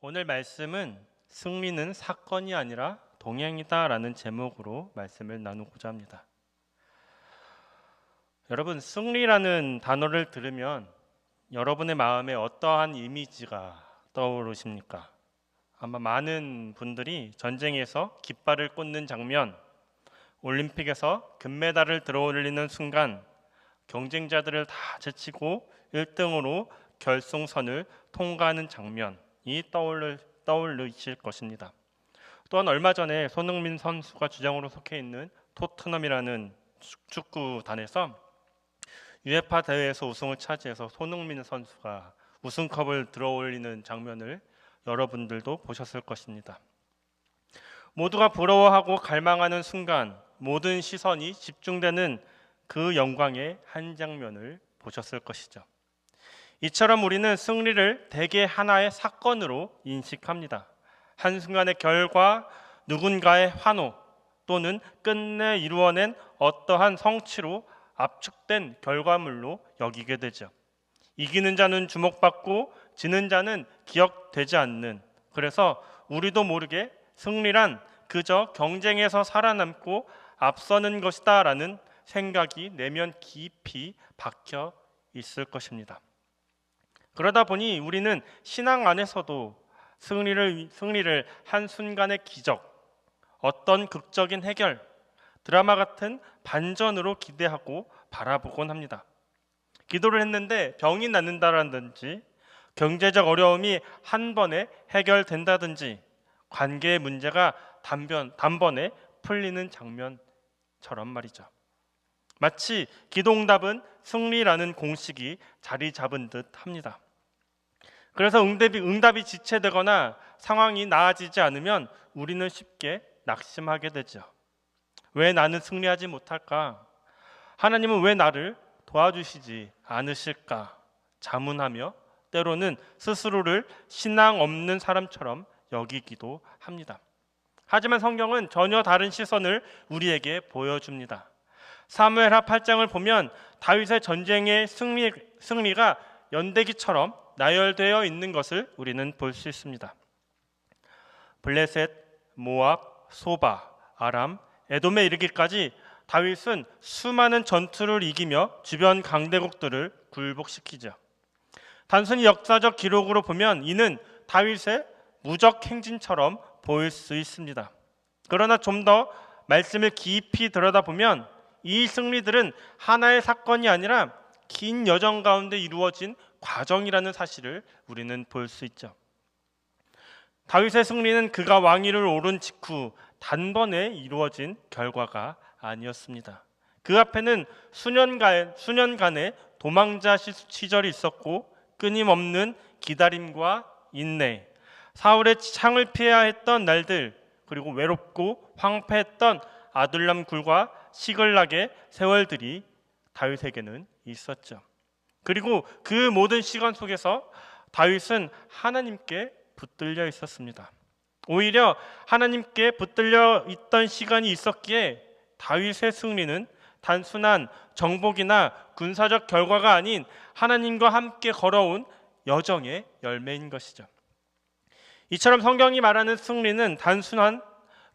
오늘 말씀은 승리는 사건이 아니라 동행이다 라는 제목으로 말씀을 나누고자 합니다. 여러분, 승리라는 단어를 들으면 여러분의 마음에 어떠한 이미지가 떠오르십니까? 아마 많은 분들이 전쟁에서 깃발을 꽂는 장면, 올림픽에서 금메달을 들어올리는 순간 경쟁자들을 다 제치고 1등으로 결승선을 통과하는 장면이 떠올리실 것입니다. 또한 얼마 전에 손흥민 선수가 주장으로 속해 있는 토트넘이라는 축구단에서 UEFA 대회에서 우승을 차지해서 손흥민 선수가 우승컵을 들어올리는 장면을 여러분들도 보셨을 것입니다. 모두가 부러워하고 갈망하는 순간 모든 시선이 집중되는 그 영광의 한 장면을 보셨을 것이죠. 이처럼 우리는 승리를 대개 하나의 사건으로 인식합니다. 한순간의 결과, 누군가의 환호 또는 끝내 이루어낸 어떠한 성취로 압축된 결과물로 여기게 되죠. 이기는 자는 주목받고 지는 자는 기억되지 않는, 그래서 우리도 모르게 승리란 그저 경쟁에서 살아남고 앞서는 것이다 라는 생각이 내면 깊이 박혀 있을 것입니다. 그러다 보니 우리는 신앙 안에서도 승리를 한순간의 기적, 어떤 극적인 해결, 드라마 같은 반전으로 기대하고 바라보곤 합니다. 기도를 했는데 병이 낫는다라든지 경제적 어려움이 한 번에 해결된다든지 관계의 문제가 단번에 풀리는 장면처럼 말이죠. 마치 기도응답은 승리라는 공식이 자리 잡은 듯 합니다. 그래서 응답이 지체되거나 상황이 나아지지 않으면 우리는 쉽게 낙심하게 되죠. 왜 나는 승리하지 못할까? 하나님은 왜 나를 도와주시지 않으실까? 자문하며 때로는 스스로를 신앙 없는 사람처럼 여기기도 합니다. 하지만 성경은 전혀 다른 시선을 우리에게 보여줍니다. 사무엘하 8장을 보면 다윗의 전쟁의 승리가 연대기처럼 나열되어 있는 것을 우리는 볼 수 있습니다. 블레셋, 모압, 소바, 아람, 에돔에 이르기까지 다윗은 수많은 전투를 이기며 주변 강대국들을 굴복시키죠. 단순히 역사적 기록으로 보면 이는 다윗의 무적 행진처럼 보일 수 있습니다. 그러나 좀 더 말씀을 깊이 들여다보면 이 승리들은 하나의 사건이 아니라 긴 여정 가운데 이루어진 과정이라는 사실을 우리는 볼 수 있죠. 다윗의 승리는 그가 왕위를 오른 직후 단번에 이루어진 결과가 아니었습니다. 그 앞에는 수년간의 도망자 시절이 있었고 끊임없는 기다림과 인내, 사울의 창을 피해야 했던 날들, 그리고 외롭고 황폐했던 아둘람 굴과 시글락의 세월들이 다윗에게는 있었죠. 그리고 그 모든 시간 속에서 다윗은 하나님께 붙들려 있었습니다. 오히려 하나님께 붙들려 있던 시간이 있었기에 다윗의 승리는 단순한 정복이나 군사적 결과가 아닌 하나님과 함께 걸어온 여정의 열매인 것이죠. 이처럼 성경이 말하는 승리는 단순한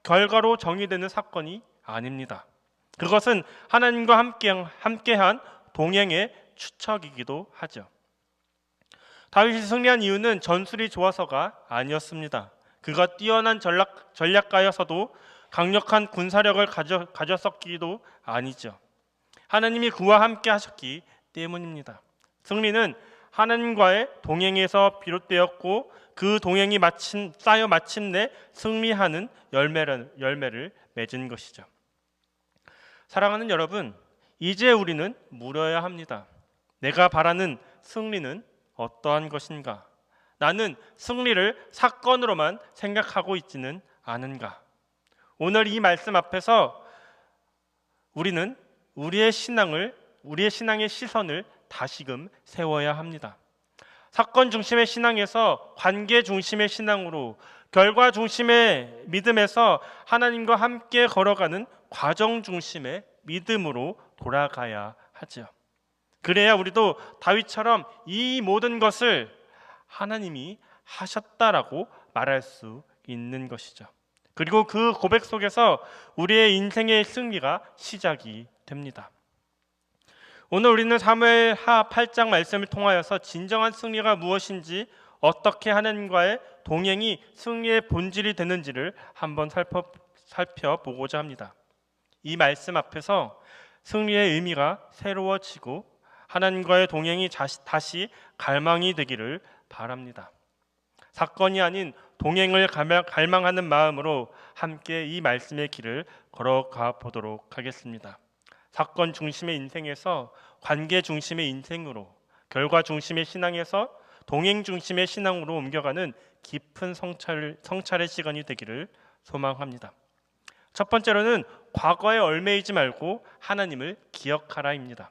결과로 정의되는 사건이 아닙니다. 그것은 하나님과 함께한 동행의 추척이기도 하죠. 다윗이 승리한 이유는 전술이 좋아서가 아니었습니다. 그가 뛰어난 전략가여서도 강력한 군사력을 가졌었기도 아니죠. 하나님이 그와 함께 하셨기 때문입니다. 승리는 하나님과의 동행에서 비롯되었고 그 동행이 쌓여 마침내 승리하는 열매를 맺은 것이죠. 사랑하는 여러분, 이제 우리는 물어야 합니다. 내가 바라는 승리는 어떠한 것인가? 나는 승리를 사건으로만 생각하고 있지는 않은가? 오늘 이 말씀 앞에서 우리는 우리의 신앙의 시선을 다시금 세워야 합니다. 사건 중심의 신앙에서 관계 중심의 신앙으로, 결과 중심의 믿음에서 하나님과 함께 걸어가는 과정 중심의 믿음으로 돌아가야 하죠. 그래야 우리도 다윗처럼 이 모든 것을 하나님이 하셨다라고 말할 수 있는 것이죠. 그리고 그 고백 속에서 우리의 인생의 승리가 시작이 됩니다. 오늘 우리는 사무엘하 8장 말씀을 통하여서 진정한 승리가 무엇인지, 어떻게 하나님과의 동행이 승리의 본질이 되는지를 한번 살펴보고자 합니다. 이 말씀 앞에서 승리의 의미가 새로워지고 하나님과의 동행이 다시 갈망이 되기를 바랍니다. 사건이 아닌 동행을 갈망하는 마음으로 함께 이 말씀의 길을 걸어가 보도록 하겠습니다. 사건 중심의 인생에서 관계 중심의 인생으로, 결과 중심의 신앙에서 동행 중심의 신앙으로 옮겨가는 깊은 성찰의 시간이 되기를 소망합니다. 첫 번째로는 과거에 얽매이지 말고 하나님을 기억하라입니다.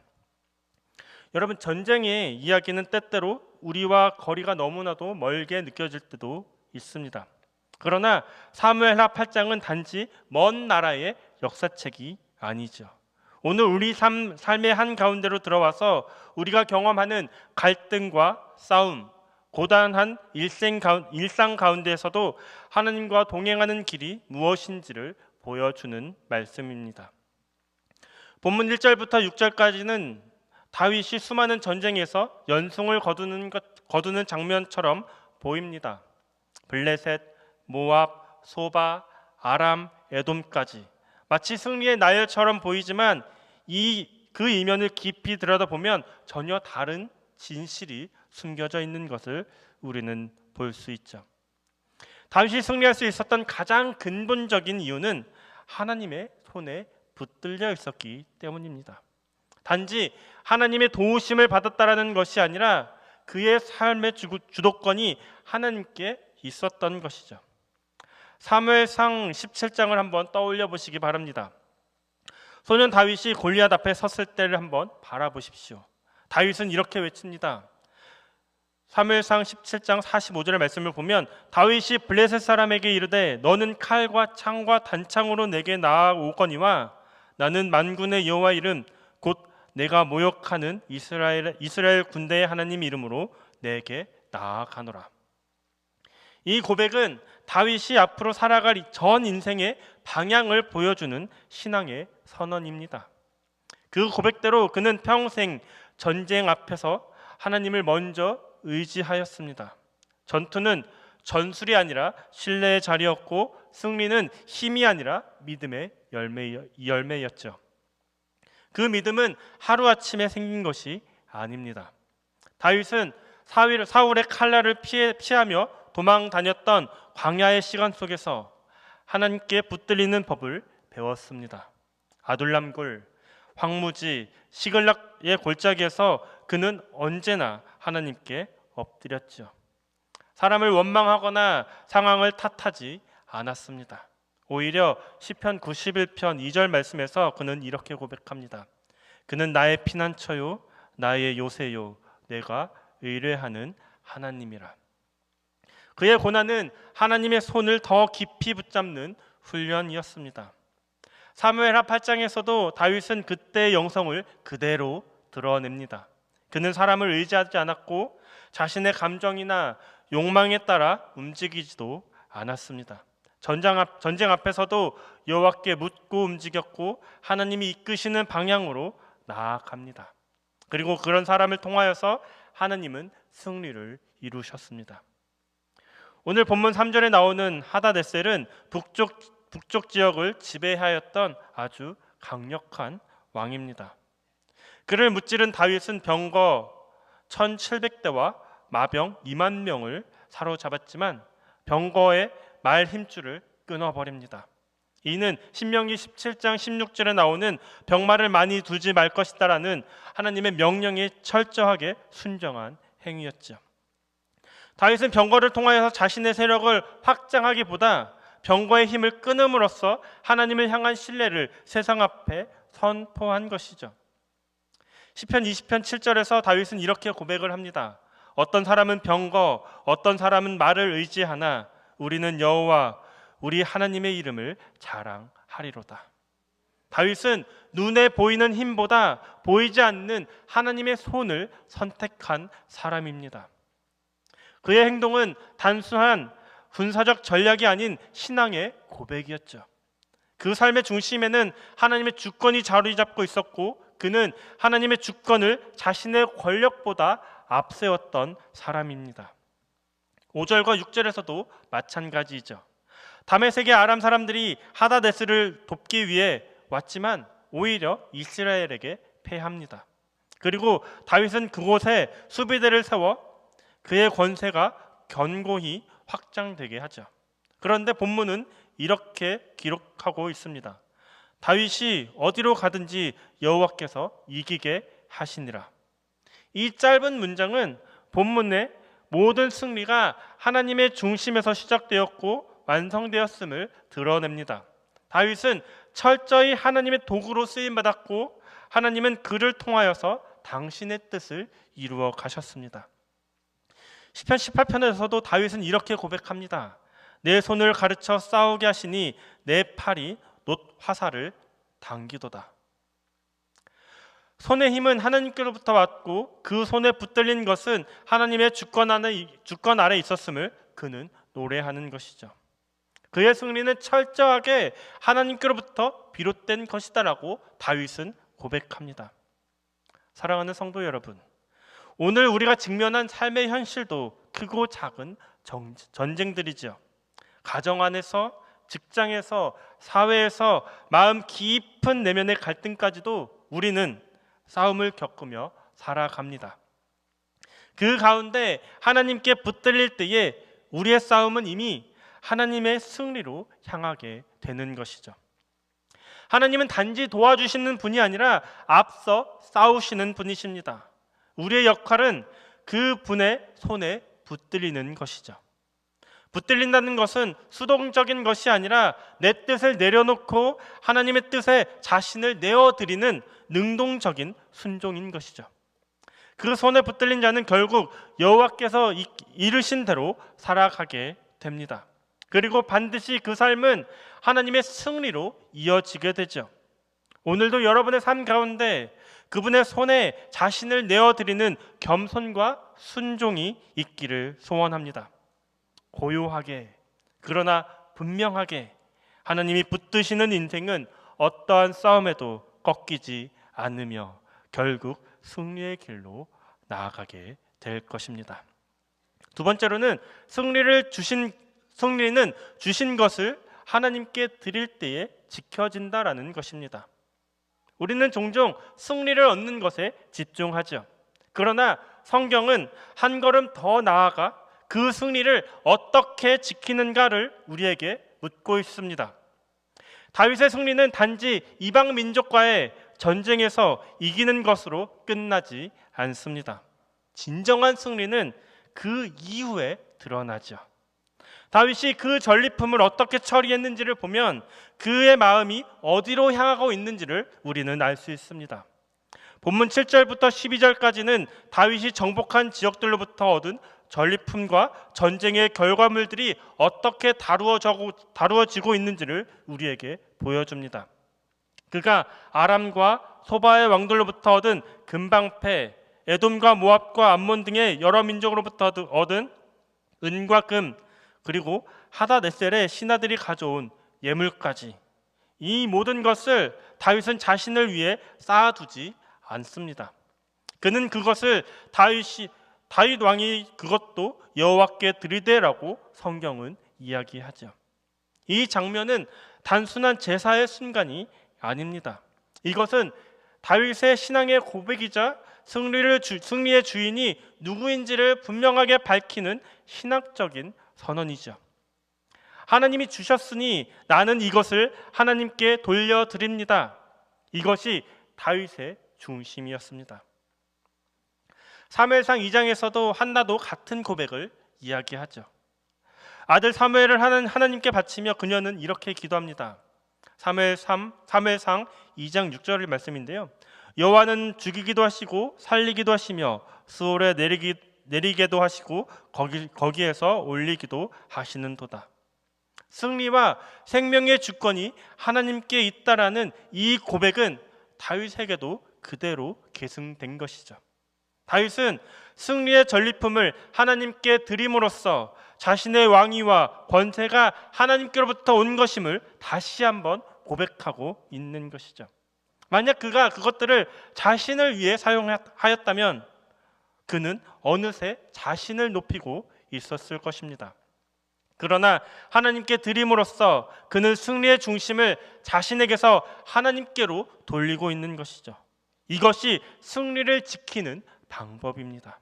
여러분, 전쟁의 이야기는 때때로 우리와 거리가 너무나도 멀게 느껴질 때도 있습니다. 그러나 사무엘하 8장은 단지 먼 나라의 역사책이 아니죠. 오늘 우리 삶의 한가운데로 들어와서 우리가 경험하는 갈등과 싸움, 고단한 일상 가운데에서도 하나님과 동행하는 길이 무엇인지를 보여주는 말씀입니다. 본문 1절부터 6절까지는 다윗이 수많은 전쟁에서 연승을 거두는 장면처럼 보입니다. 블레셋, 모압, 소바, 아람, 에돔까지 마치 승리의 나열처럼 보이지만 그 이면을 깊이 들여다보면 전혀 다른 진실이 숨겨져 있는 것을 우리는 볼 수 있죠. 다윗이 승리할 수 있었던 가장 근본적인 이유는 하나님의 손에 붙들려 있었기 때문입니다. 단지 하나님의 도우심을 받았다라는 것이 아니라 그의 삶의 주도권이 하나님께 있었던 것이죠. 사무엘상 17장을 한번 떠올려 보시기 바랍니다. 소년 다윗이 골리앗 앞에 섰을 때를 한번 바라보십시오. 다윗은 이렇게 외칩니다. 사무엘상 17장 45절의 말씀을 보면 다윗이 블레셋 사람에게 이르되 너는 칼과 창과 단창으로 내게 나아오거니와 나는 만군의 여호와 이름 곧 내가 모욕하는 이스라엘 군대의 하나님 이름으로 내게 나아가노라. 이 고백은 다윗이 앞으로 살아갈 전 인생의 방향을 보여주는 신앙의 선언입니다. 그 고백대로 그는 평생 전쟁 앞에서 하나님을 먼저 의지하였습니다. 전투는 전술이 아니라 신뢰의 자리였고 승리는 힘이 아니라 믿음의 열매였죠. 그 믿음은 하루아침에 생긴 것이 아닙니다. 다윗은 사울의 칼날을 피하며 도망 다녔던 광야의 시간 속에서 하나님께 붙들리는 법을 배웠습니다. 아둘람굴, 황무지, 시글락의 골짜기에서 그는 언제나 하나님께 엎드렸죠. 사람을 원망하거나 상황을 탓하지 않았습니다. 오히려 시편 91편 2절 말씀에서 그는 이렇게 고백합니다. 그는 나의 피난처요 나의 요새요 내가 의뢰하는 하나님이라. 그의 고난은 하나님의 손을 더 깊이 붙잡는 훈련이었습니다. 사무엘하 8장에서도 다윗은 그때의 영성을 그대로 드러냅니다. 그는 사람을 의지하지 않았고 자신의 감정이나 욕망에 따라 움직이지도 않았습니다. 전쟁 앞에서도 여호와께 묻고 움직였고 하나님이 이끄시는 방향으로 나아갑니다. 그리고 그런 사람을 통하여서 하나님은 승리를 이루셨습니다. 오늘 본문 3절에 나오는 하다데셀은 북쪽 지역을 지배하였던 아주 강력한 왕입니다. 그를 무찌른 다윗은 병거 1700대와 마병 2만 명을 사로잡았지만 병거의 말 힘줄을 끊어버립니다. 이는 신명기 17장 16절에 나오는 병마를 많이 두지 말 것이다라는 하나님의 명령에 철저하게 순종한 행위였죠. 다윗은 병거를 통하여서 자신의 세력을 확장하기보다 병거의 힘을 끊음으로써 하나님을 향한 신뢰를 세상 앞에 선포한 것이죠. 시편 20편 7절에서 다윗은 이렇게 고백을 합니다. 어떤 사람은 병거, 어떤 사람은 말을 의지하나 우리는 여호와 우리 하나님의 이름을 자랑하리로다. 다윗은 눈에 보이는 힘보다 보이지 않는 하나님의 손을 선택한 사람입니다. 그의 행동은 단순한 군사적 전략이 아닌 신앙의 고백이었죠. 그 삶의 중심에는 하나님의 주권이 자리 잡고 있었고 그는 하나님의 주권을 자신의 권력보다 앞세웠던 사람입니다. 5절과 6절에서도 마찬가지이죠. 다메섹의 아람 사람들이 하다데스를 돕기 위해 왔지만 오히려 이스라엘에게 패합니다. 그리고 다윗은 그곳에 수비대를 세워 그의 권세가 견고히 확장되게 하죠. 그런데 본문은 이렇게 기록하고 있습니다. 다윗이 어디로 가든지 여호와께서 이기게 하시니라. 이 짧은 문장은 본문의 모든 승리가 하나님의 중심에서 시작되었고 완성되었음을 드러냅니다. 다윗은 철저히 하나님의 도구로 쓰임받았고 하나님은 그를 통하여서 당신의 뜻을 이루어 가셨습니다. 시편 18편에서도 다윗은 이렇게 고백합니다. 내 손을 가르쳐 싸우게 하시니 내 팔이 놋 화살을 당기도다. 손의 힘은 하나님께로부터 왔고 그 손에 붙들린 것은 하나님의 주권 아래 있었음을 그는 노래하는 것이죠. 그의 승리는 철저하게 하나님께로부터 비롯된 것이다라고 다윗은 고백합니다. 사랑하는 성도 여러분, 오늘 우리가 직면한 삶의 현실도 크고 작은 전쟁들이죠. 가정 안에서, 직장에서, 사회에서 마음 깊은 내면의 갈등까지도 우리는 싸움을 겪으며 살아갑니다. 그 가운데 하나님께 붙들릴 때에 우리의 싸움은 이미 하나님의 승리로 향하게 되는 것이죠. 하나님은 단지 도와주시는 분이 아니라 앞서 싸우시는 분이십니다. 우리의 역할은 그 분의 손에 붙들리는 것이죠. 붙들린다는 것은 수동적인 것이 아니라 내 뜻을 내려놓고 하나님의 뜻에 자신을 내어드리는 능동적인 순종인 것이죠. 그 손에 붙들린 자는 결국 여호와께서 이르신 대로 살아가게 됩니다. 그리고 반드시 그 삶은 하나님의 승리로 이어지게 되죠. 오늘도 여러분의 삶 가운데 그분의 손에 자신을 내어드리는 겸손과 순종이 있기를 소원합니다. 고요하게 그러나 분명하게 하나님이 붙드시는 인생은 어떠한 싸움에도 꺾이지 않으며 결국 승리의 길로 나아가게 될 것입니다. 두 번째로는 승리는 주신 것을 하나님께 드릴 때에 지켜진다라는 것입니다. 우리는 종종 승리를 얻는 것에 집중하죠. 그러나 성경은 한 걸음 더 나아가 그 승리를 어떻게 지키는가를 우리에게 묻고 있습니다. 다윗의 승리는 단지 이방 민족과의 전쟁에서 이기는 것으로 끝나지 않습니다. 진정한 승리는 그 이후에 드러나죠. 다윗이 그 전리품을 어떻게 처리했는지를 보면 그의 마음이 어디로 향하고 있는지를 우리는 알 수 있습니다. 본문 7절부터 12절까지는 다윗이 정복한 지역들로부터 얻은 전리품과 전쟁의 결과물들이 어떻게 다루어지고 있는지를 우리에게 보여줍니다. 그가 아람과 소바의 왕들로부터 얻은 금방패, 에돔과 모압과 암몬 등의 여러 민족으로부터 얻은 은과 금, 그리고 하다네셀의 신하들이 가져온 예물까지, 이 모든 것을 다윗은 자신을 위해 쌓아두지 않습니다. 그는 그것을 다윗 왕이 그것도 여호와께 드리되라고 성경은 이야기하죠. 이 장면은 단순한 제사의 순간이 아닙니다. 이것은 다윗의 신앙의 고백이자 승리의 주인이 누구인지를 분명하게 밝히는 신학적인 선언이죠. 하나님이 주셨으니 나는 이것을 하나님께 돌려드립니다. 이것이 다윗의 중심이었습니다. 사무엘상 2장에서도 한나도 같은 고백을 이야기하죠. 아들 사무엘을 하나님께 바치며 그녀는 이렇게 기도합니다. 사무엘상 2장 6절의 말씀인데요. 여호와는 죽이기도 하시고 살리기도 하시며 스올에 내리게도 하시고 거기에서 올리기도 하시는도다. 승리와 생명의 주권이 하나님께 있다라는 이 고백은 다윗에게도 그대로 계승된 것이죠. 다윗은 승리의 전리품을 하나님께 드림으로써 자신의 왕위와 권세가 하나님께로부터 온 것임을 다시 한번 고백하고 있는 것이죠. 만약 그가 그것들을 자신을 위해 사용하였다면 그는 어느새 자신을 높이고 있었을 것입니다. 그러나 하나님께 드림으로써 그는 승리의 중심을 자신에게서 하나님께로 돌리고 있는 것이죠. 이것이 승리를 지키는 방법입니다.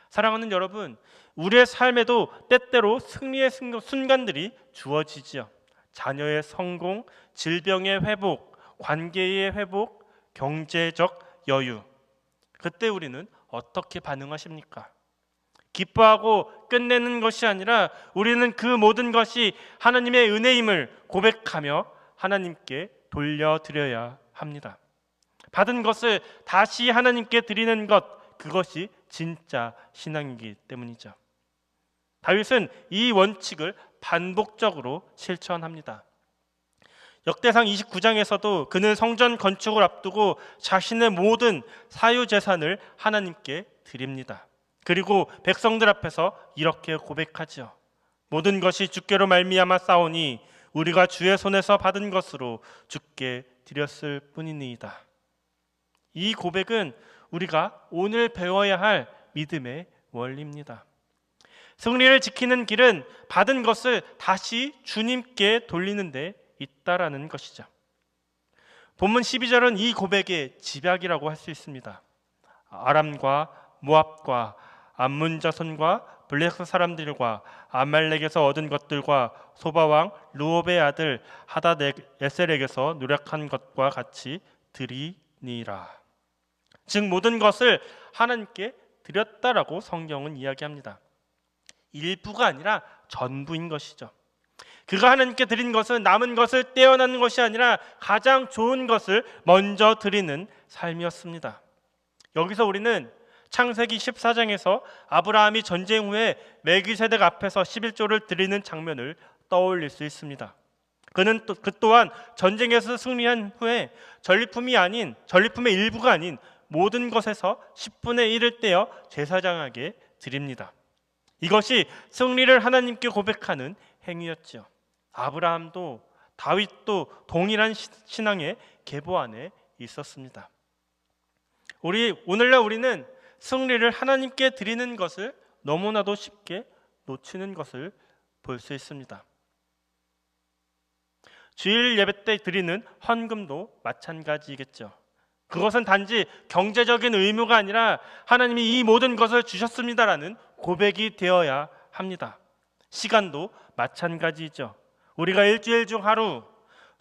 사랑하는 여러분, 우리의 삶에도 때때로 승리의 순간들이 주어지지요. 자녀의 성공, 질병의 회복, 관계의 회복, 경제적 여유. 그때 우리는 어떻게 반응하십니까? 기뻐하고 끝내는 것이 아니라 우리는 그 모든 것이 하나님의 은혜임을 고백하며 하나님께 돌려드려야 합니다. 받은 것을 다시 하나님께 드리는 것, 그것이 진짜 신앙이기 때문이죠. 다윗은 이 원칙을 반복적으로 실천합니다. 역대상 29장에서도 그는 성전 건축을 앞두고 자신의 모든 사유재산을 하나님께 드립니다. 그리고 백성들 앞에서 이렇게 고백하죠. 모든 것이 주께로 말미암아 싸우니 우리가 주의 손에서 받은 것으로 주께 드렸을 뿐이니이다. 이 고백은 우리가 오늘 배워야 할 믿음의 원리입니다. 승리를 지키는 길은 받은 것을 다시 주님께 돌리는 데 있다라는 것이죠. 본문 12절은 이 고백의 집약이라고 할 수 있습니다. 아람과 모압과 암몬 자손과 블레셋 사람들과 아말렉에서 얻은 것들과 소바왕 르옵의 아들 하닷에셀에게서 노력한 것과 같이 드리니라. 즉 모든 것을 하나님께 드렸다라고 성경은 이야기합니다. 일부가 아니라 전부인 것이죠. 그가 하나님께 드린 것은 남은 것을 떼어내는 것이 아니라 가장 좋은 것을 먼저 드리는 삶이었습니다. 여기서 우리는 창세기 14장에서 아브라함이 전쟁 후에 멜기세덱 앞에서 11조를 드리는 장면을 떠올릴 수 있습니다. 그는 그 또한 전쟁에서 승리한 후에 전리품의 일부가 아닌 모든 것에서 10분의 1을 떼어 제사장에게 드립니다. 이것이 승리를 하나님께 고백하는 행위였죠. 아브라함도 다윗도 동일한 신앙의 계보 안에 있었습니다. 오늘날 우리는 승리를 하나님께 드리는 것을 너무나도 쉽게 놓치는 것을 볼 수 있습니다. 주일 예배 때 드리는 헌금도 마찬가지겠죠. 그것은 단지 경제적인 의무가 아니라 하나님이 이 모든 것을 주셨습니다라는 고백이 되어야 합니다. 시간도 마찬가지죠. 우리가 일주일 중 하루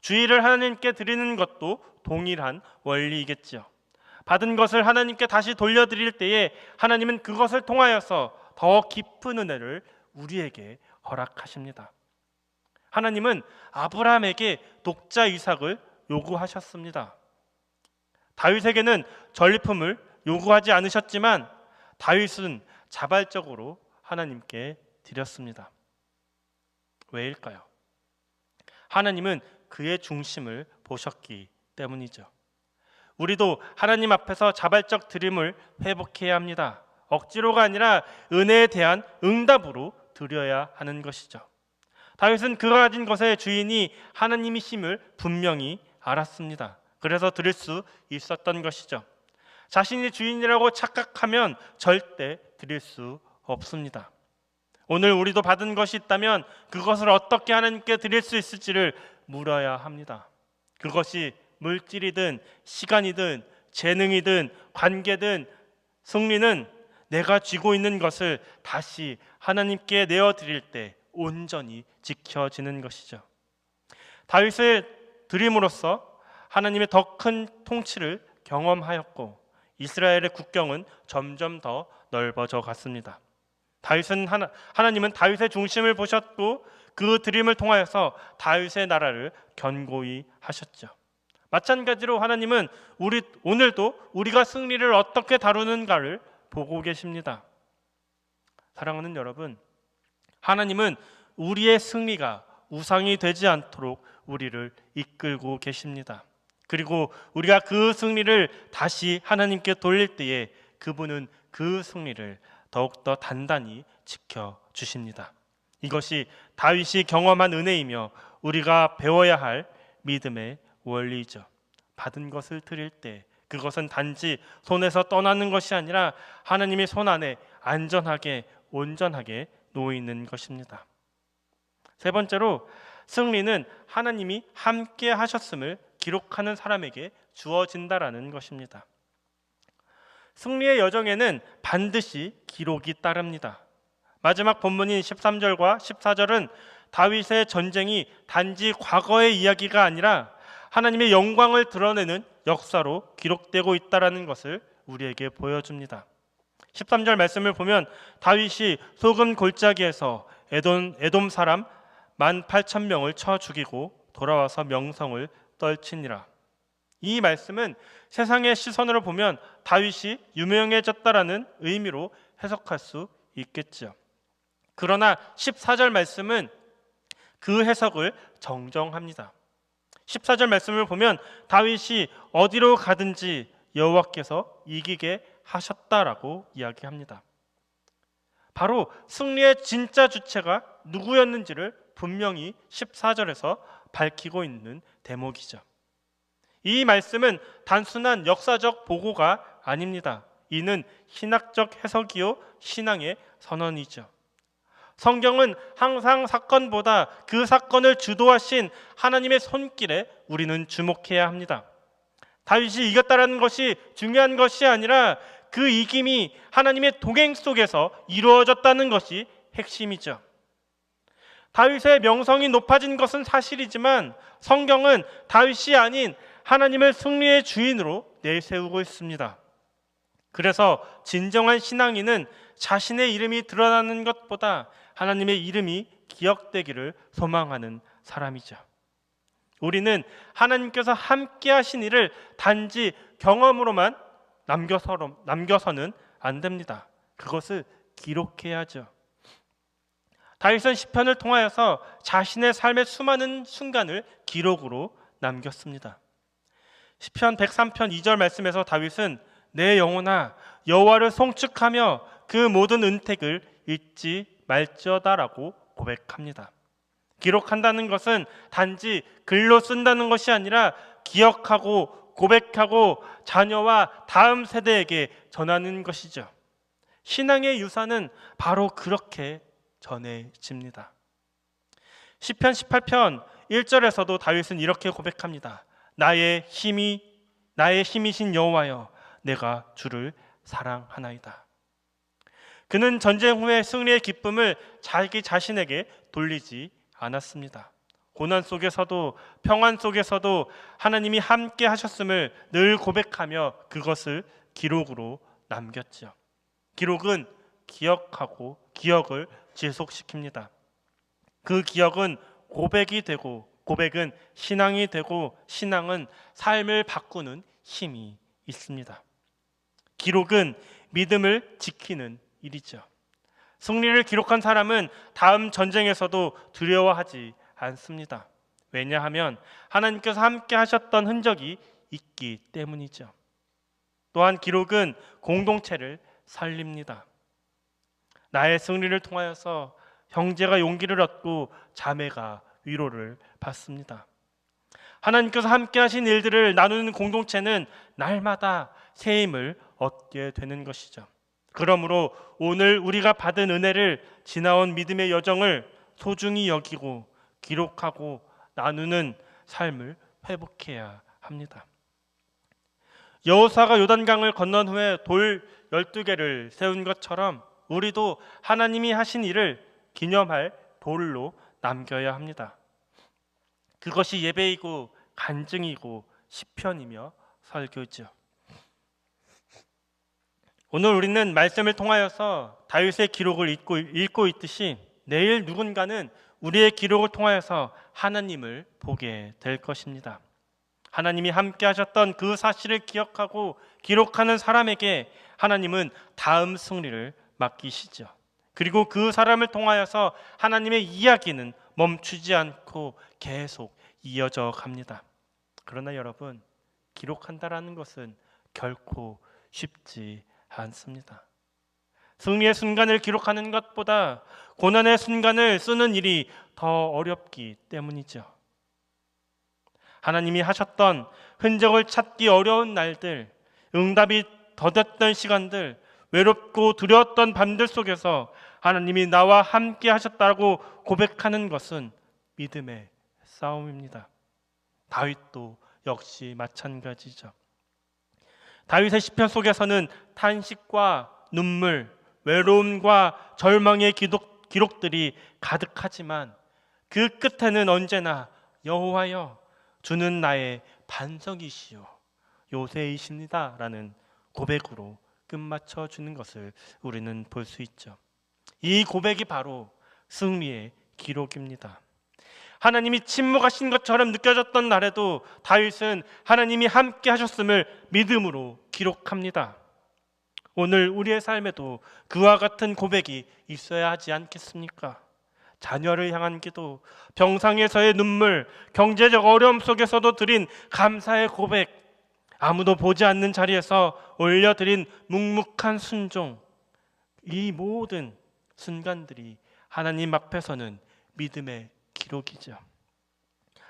주일을 하나님께 드리는 것도 동일한 원리이겠죠. 받은 것을 하나님께 다시 돌려드릴 때에 하나님은 그것을 통하여서 더 깊은 은혜를 우리에게 허락하십니다. 하나님은 아브라함에게 독자 이삭을 요구하셨습니다. 다윗에게는 전리품을 요구하지 않으셨지만 다윗은 자발적으로 하나님께 드렸습니다. 왜일까요? 하나님은 그의 중심을 보셨기 때문이죠. 우리도 하나님 앞에서 자발적 드림을 회복해야 합니다. 억지로가 아니라 은혜에 대한 응답으로 드려야 하는 것이죠. 다윗은 그가 가진 것의 주인이 하나님이심을 분명히 알았습니다. 그래서 드릴 수 있었던 것이죠. 자신이 주인이라고 착각하면 절대 드릴 수 없습니다. 오늘 우리도 받은 것이 있다면 그것을 어떻게 하나님께 드릴 수 있을지를 물어야 합니다. 그것이 물질이든 시간이든 재능이든 관계든 승리는 내가 쥐고 있는 것을 다시 하나님께 내어드릴 때 온전히 지켜지는 것이죠. 다윗을 드림으로써 하나님의 더 큰 통치를 경험하였고 이스라엘의 국경은 점점 더 넓어져 갔습니다. 하나님은 다윗의 중심을 보셨고 그 드림을 통하여서 다윗의 나라를 견고히 하셨죠. 마찬가지로 하나님은 오늘도 우리가 승리를 어떻게 다루는가를 보고 계십니다. 사랑하는 여러분, 하나님은 우리의 승리가 우상이 되지 않도록 우리를 이끌고 계십니다. 그리고 우리가 그 승리를 다시 하나님께 돌릴 때에 그분은 그 승리를 더욱더 단단히 지켜주십니다. 이것이 다윗이 경험한 은혜이며 우리가 배워야 할 믿음의 원리죠. 받은 것을 드릴 때 그것은 단지 손에서 떠나는 것이 아니라 하나님의 손 안에 안전하게 온전하게 놓이는 것입니다. 세 번째로, 승리는 하나님이 함께 하셨음을 기록하는 사람에게 주어진다라는 것입니다. 승리의 여정에는 반드시 기록이 따릅니다. 마지막 본문인 13절과 14절은 다윗의 전쟁이 단지 과거의 이야기가 아니라 하나님의 영광을 드러내는 역사로 기록되고 있다는 것을 우리에게 보여줍니다. 13절 말씀을 보면 다윗이 소금 골짜기에서 에돔 사람 18,000명을 쳐 죽이고 돌아와서 명성을 떨치니라. 이 말씀은 세상의 시선으로 보면 다윗이 유명해졌다라는 의미로 해석할 수 있겠죠. 그러나 14절 말씀은 그 해석을 정정합니다. 14절 말씀을 보면 다윗이 어디로 가든지 여호와께서 이기게 하셨다라고 이야기합니다. 바로 승리의 진짜 주체가 누구였는지를 분명히 14절에서 밝히고 있는 대목이죠. 이 말씀은 단순한 역사적 보고가 아닙니다. 이는 신학적 해석이요 신앙의 선언이죠. 성경은 항상 사건보다 그 사건을 주도하신 하나님의 손길에 우리는 주목해야 합니다. 다윗이 이겼다라는 것이 중요한 것이 아니라 그 이김이 하나님의 동행 속에서 이루어졌다는 것이 핵심이죠. 다윗의 명성이 높아진 것은 사실이지만 성경은 다윗이 아닌 하나님을 승리의 주인으로 내세우고 있습니다. 그래서 진정한 신앙인은 자신의 이름이 드러나는 것보다 하나님의 이름이 기억되기를 소망하는 사람이죠. 우리는 하나님께서 함께 하신 일을 단지 경험으로만 남겨서는 안 됩니다. 그것을 기록해야죠. 다윗은 시편을 통하여서 자신의 삶의 수많은 순간을 기록으로 남겼습니다. 시편 103편 2절 말씀에서 다윗은 내 영혼아 여호와를 송축하며 그 모든 은택을 잊지 말지어다라고 고백합니다. 기록한다는 것은 단지 글로 쓴다는 것이 아니라 기억하고 고백하고 자녀와 다음 세대에게 전하는 것이죠. 신앙의 유산은 바로 그렇게 전해집니다. 시편 18편 1절에서도 다윗은 이렇게 고백합니다. 나의 힘이신 여호와여 내가 주를 사랑하나이다. 그는 전쟁 후에 승리의 기쁨을 자기 자신에게 돌리지 않았습니다. 고난 속에서도 평안 속에서도 하나님이 함께 하셨음을 늘 고백하며 그것을 기록으로 남겼죠. 기록은 기억하고 기억을 지속시킵니다. 그 기억은 고백이 되고 고백은 신앙이 되고 신앙은 삶을 바꾸는 힘이 있습니다. 기록은 믿음을 지키는 일이죠. 승리를 기록한 사람은 다음 전쟁에서도 두려워하지 않습니다. 왜냐하면 하나님께서 함께 하셨던 흔적이 있기 때문이죠. 또한 기록은 공동체를 살립니다. 나의 승리를 통하여서 형제가 용기를 얻고 자매가 위로를 받습니다. 하나님께서 함께 하신 일들을 나누는 공동체는 날마다 새 힘을 얻게 되는 것이죠. 그러므로 오늘 우리가 받은 은혜를 지나온 믿음의 여정을 소중히 여기고 기록하고 나누는 삶을 회복해야 합니다. 여호수아가 요단강을 건넌 후에 돌 12개를 세운 것처럼 우리도 하나님이 하신 일을 기념할 돌로 남겨야 합니다. 그것이 예배이고 간증이고 시편이며 설교죠. 오늘 우리는 말씀을 통하여서 다윗의 기록을 읽고 있듯이 내일 누군가는 우리의 기록을 통하여서 하나님을 보게 될 것입니다. 하나님이 함께 하셨던 그 사실을 기억하고 기록하는 사람에게 하나님은 다음 승리를 맡기시죠. 그리고 그 사람을 통하여서 하나님의 이야기는 멈추지 않고 계속 이어져 갑니다. 그러나 여러분, 기록한다라는 것은 결코 쉽지 않습니다. 승리의 순간을 기록하는 것보다 고난의 순간을 쓰는 일이 더 어렵기 때문이죠. 하나님이 하셨던 흔적을 찾기 어려운 날들, 응답이 더뎠던 시간들, 외롭고 두려웠던 밤들 속에서 하나님이 나와 함께 하셨다고 고백하는 것은 믿음의 싸움입니다. 다윗도 역시 마찬가지죠. 다윗의 시편 속에서는 탄식과 눈물, 외로움과 절망의 기록들이 가득하지만 그 끝에는 언제나 여호와여 주는 나의 반석이시요 요새이십니다 라는 고백으로 끝마쳐 주는 것을 우리는 볼 수 있죠. 이 고백이 바로 승리의 기록입니다. 하나님이 침묵하신 것처럼 느껴졌던 날에도 다윗은 하나님이 함께 하셨음을 믿음으로 기록합니다. 오늘 우리의 삶에도 그와 같은 고백이 있어야 하지 않겠습니까? 자녀를 향한 기도, 병상에서의 눈물, 경제적 어려움 속에서도 드린 감사의 고백, 아무도 보지 않는 자리에서 올려드린 묵묵한 순종, 이 모든 순간들이 하나님 앞에서는 믿음의 기록이죠.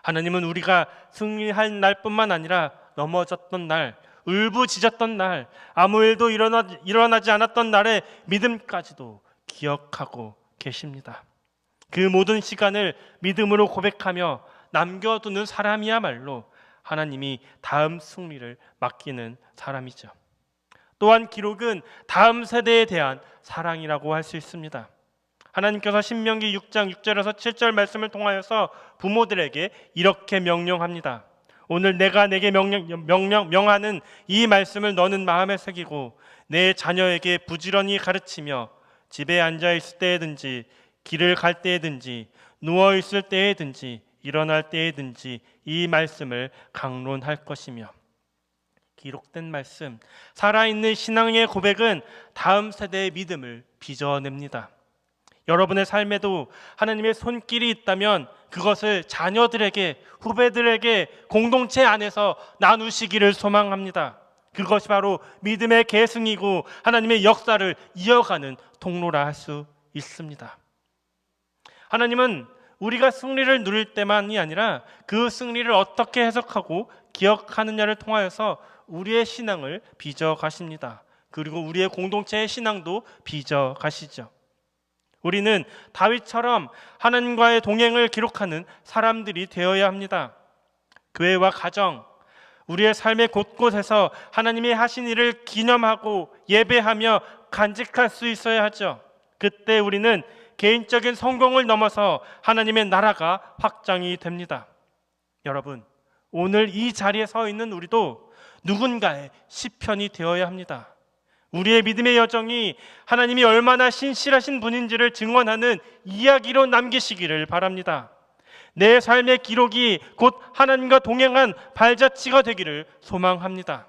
하나님은 우리가 승리할 날뿐만 아니라 넘어졌던 날, 울부짖었던 날, 아무 일도 일어나지 않았던 날의 믿음까지도 기억하고 계십니다. 그 모든 시간을 믿음으로 고백하며 남겨두는 사람이야말로 하나님이 다음 승리를 맡기는 사람이죠. 또한 기록은 다음 세대에 대한 사랑이라고 할 수 있습니다. 하나님께서 신명기 6장 6절에서 7절 말씀을 통하여서 부모들에게 이렇게 명령합니다. 오늘 내가 내게 명하는 이 말씀을 너는 마음에 새기고 내 자녀에게 부지런히 가르치며 집에 앉아 있을 때에든지 길을 갈 때에든지 누워 있을 때에든지 일어날 때에든지 이 말씀을 강론할 것이며. 기록된 말씀, 살아있는 신앙의 고백은 다음 세대의 믿음을 빚어냅니다. 여러분의 삶에도 하나님의 손길이 있다면 그것을 자녀들에게, 후배들에게 공동체 안에서 나누시기를 소망합니다. 그것이 바로 믿음의 계승이고 하나님의 역사를 이어가는 통로라 할 수 있습니다. 하나님은 우리가 승리를 누릴 때만이 아니라 그 승리를 어떻게 해석하고 기억하느냐를 통하여서 우리의 신앙을 빚어가십니다. 그리고 우리의 공동체의 신앙도 빚어가시죠. 우리는 다윗처럼 하나님과의 동행을 기록하는 사람들이 되어야 합니다. 교회와 가정, 우리의 삶의 곳곳에서 하나님이 하신 일을 기념하고 예배하며 간직할 수 있어야 하죠. 그때 우리는 개인적인 성공을 넘어서 하나님의 나라가 확장이 됩니다. 여러분, 오늘 이 자리에 서 있는 우리도 누군가의 시편이 되어야 합니다. 우리의 믿음의 여정이 하나님이 얼마나 신실하신 분인지를 증언하는 이야기로 남기시기를 바랍니다. 내 삶의 기록이 곧 하나님과 동행한 발자취가 되기를 소망합니다.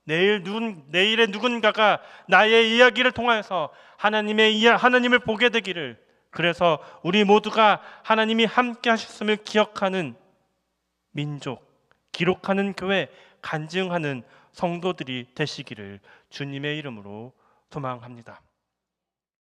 내일의 누군가가 나의 이야기를 통해서 하나님을 보게 되기를, 그래서 우리 모두가 하나님이 함께 하셨음을 기억하는 민족, 기록하는 교회, 간증하는 성도들이 되시기를 주님의 이름으로 소망합니다.